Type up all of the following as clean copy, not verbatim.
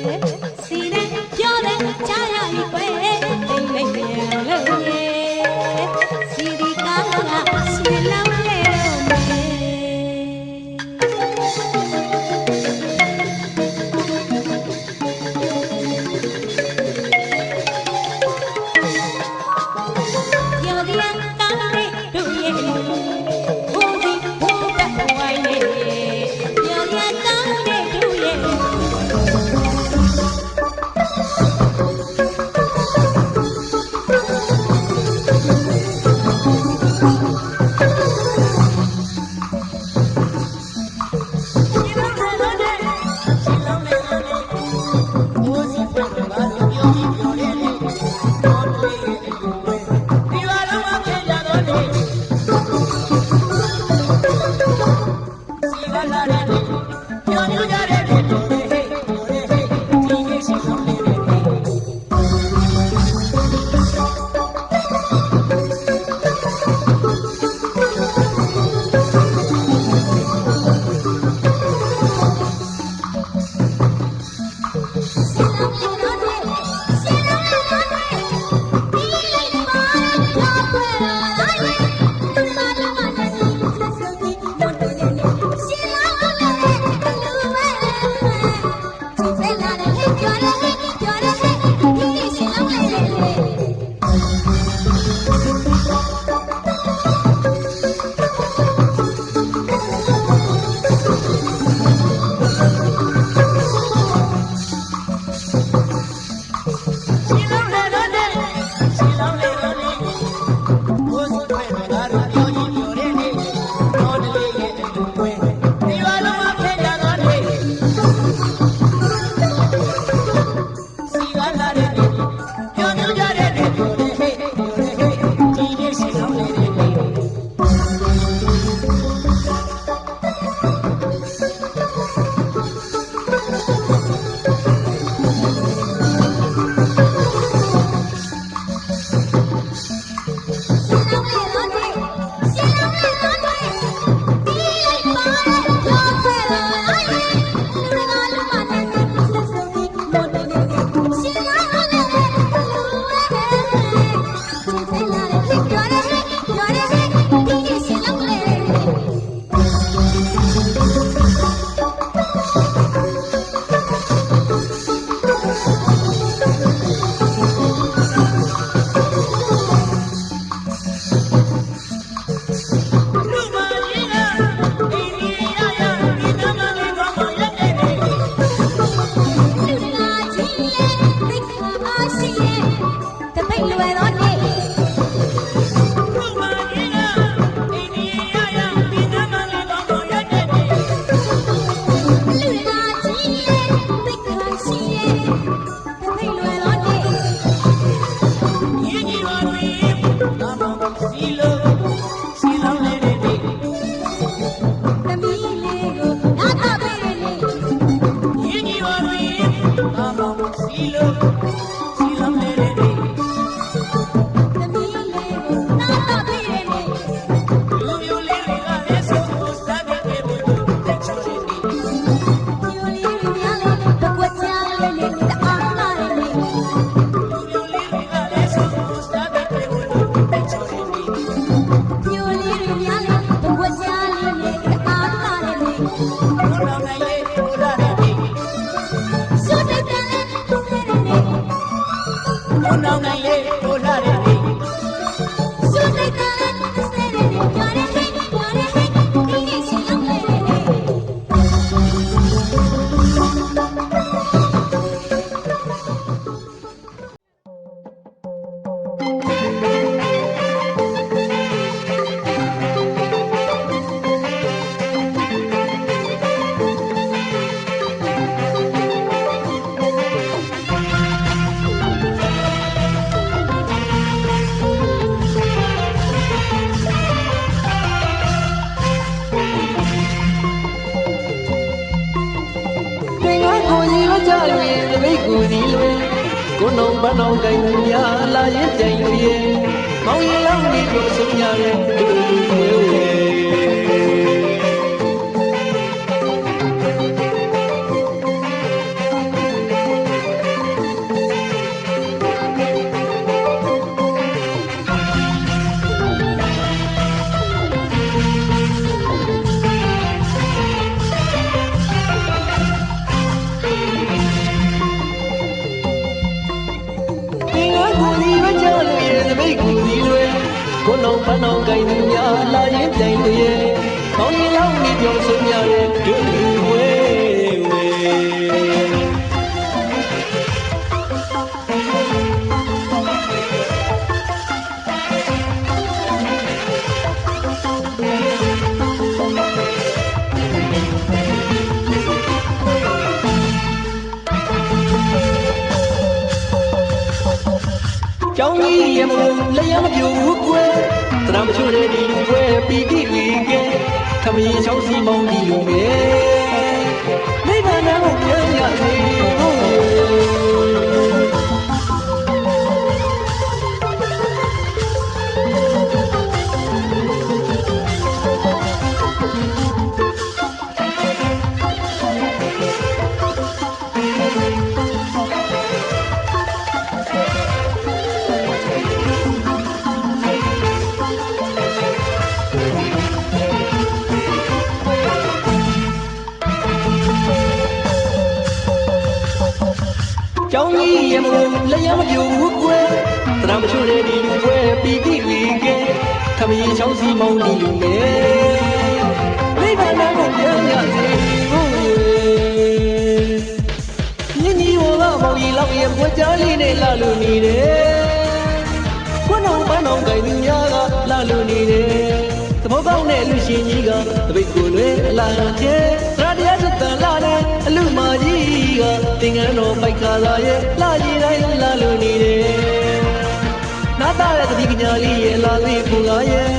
မ မိတ်ကူဒီလွယ်ကိုလုံးပန်းအောင်ကိုင်းသူများလာရင်တိုင်လို့ရဲ့ကောင်းရင်လောက်နေပြောဆုံးရတဲ့ဒုလူဝဲဝဲကျောင်းကြီးရမလည်းရမပြူဘူးကွယ်တရမချိုးတဲ့ဒီလူပွဲပီတိဝီကဲခမင်းချောင်းစီမောင်းဒီလူငယ်မိဘနာကိုပြန်ရစေကျောင်းကြီးရမလည်းရမပြူဘူးကွယ်တရမချိုးတဲ့ဒီလူပွဲပီတိဝီကဲခမင်းချောင်းစီမောင်းဒီလူငယ်မိဘနာကိုပြန်ရစေညင်ကြီးဝလာမောင်ကြီးလောက်ရဲ့ဘွားကြားလေးနဲ့လာလို့နေတယ်ခွန်းအောင်ပန်းအောင်ကိုင်သူများကလာလို့နေတယ်သဘောပေါက်တဲ့လူရှင်ကြီးကတပိတ်ကိုလွဲအလားကျဲတရားစတန်လာတဲ့အလူမကြီးကတင်ငန်းတော်ပိုက်ခါသာရဲ့လာကြီးတိုင်းလာလို့နေတယ်နာတာရဲ့တတိကညာလေးရဲ့လာလေးပူလာရဲ့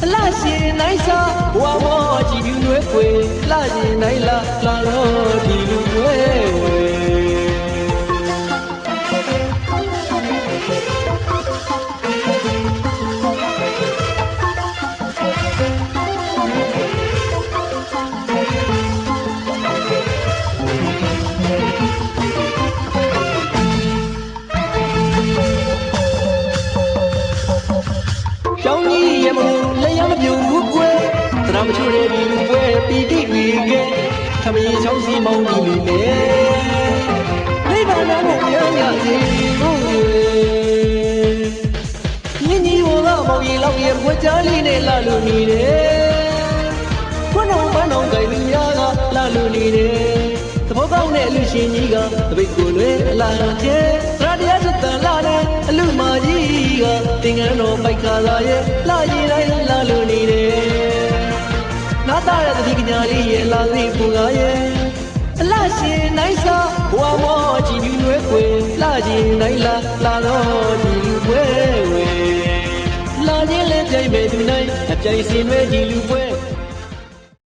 အလှရှင်နိုင်စာဘဝမောကြည်ပြူလွဲခွေလာရှင်နိုင်လာလာတော့ဒီလူဝဲဝဲကျောင်းကြီးရမလည်းရမပြူဘူးကွယ်တရမချိုးတဲ့ဒီလူပွဲပီတိဝီကဲခမင်းချောင်းစီမောင်းဒီလူနဲ့မိဘနာကိုပြန်ရစေညင်ကြီးဝလာမောင်ကြီးလောက်ရဲ့ဘွားကြားလေးနဲ့လာလို့နေတယ်ခွန်းအောင်ပန်းအောင်ကိုင်လူများကလာလို့နေတယ်သဘောကောင်းတဲ့လူရှင်ကြီးကတပိတ်ကိုလွဲအလားကျဲတရားစတန်လာတဲ့အလူမကြီးကတင်ငန်းတော်ပိုက်ခါသာရဲ့လာကြီးတိုင်းလာလို့နေတယ်နာတာရဲ့တတိကညာလေးရဲ့လာလေးပူလာရဲ့အလှရှင်နိုင်စာဘဝမောကြည်ပြူလွဲခွေလာကြီးတိုင်းလာတော့ဒီလူပွဲဝဲလာခြင်းလဲကြိုင်ပဲသူနိုင်အပြိုင်စင်မဲကြည်လူပွဲ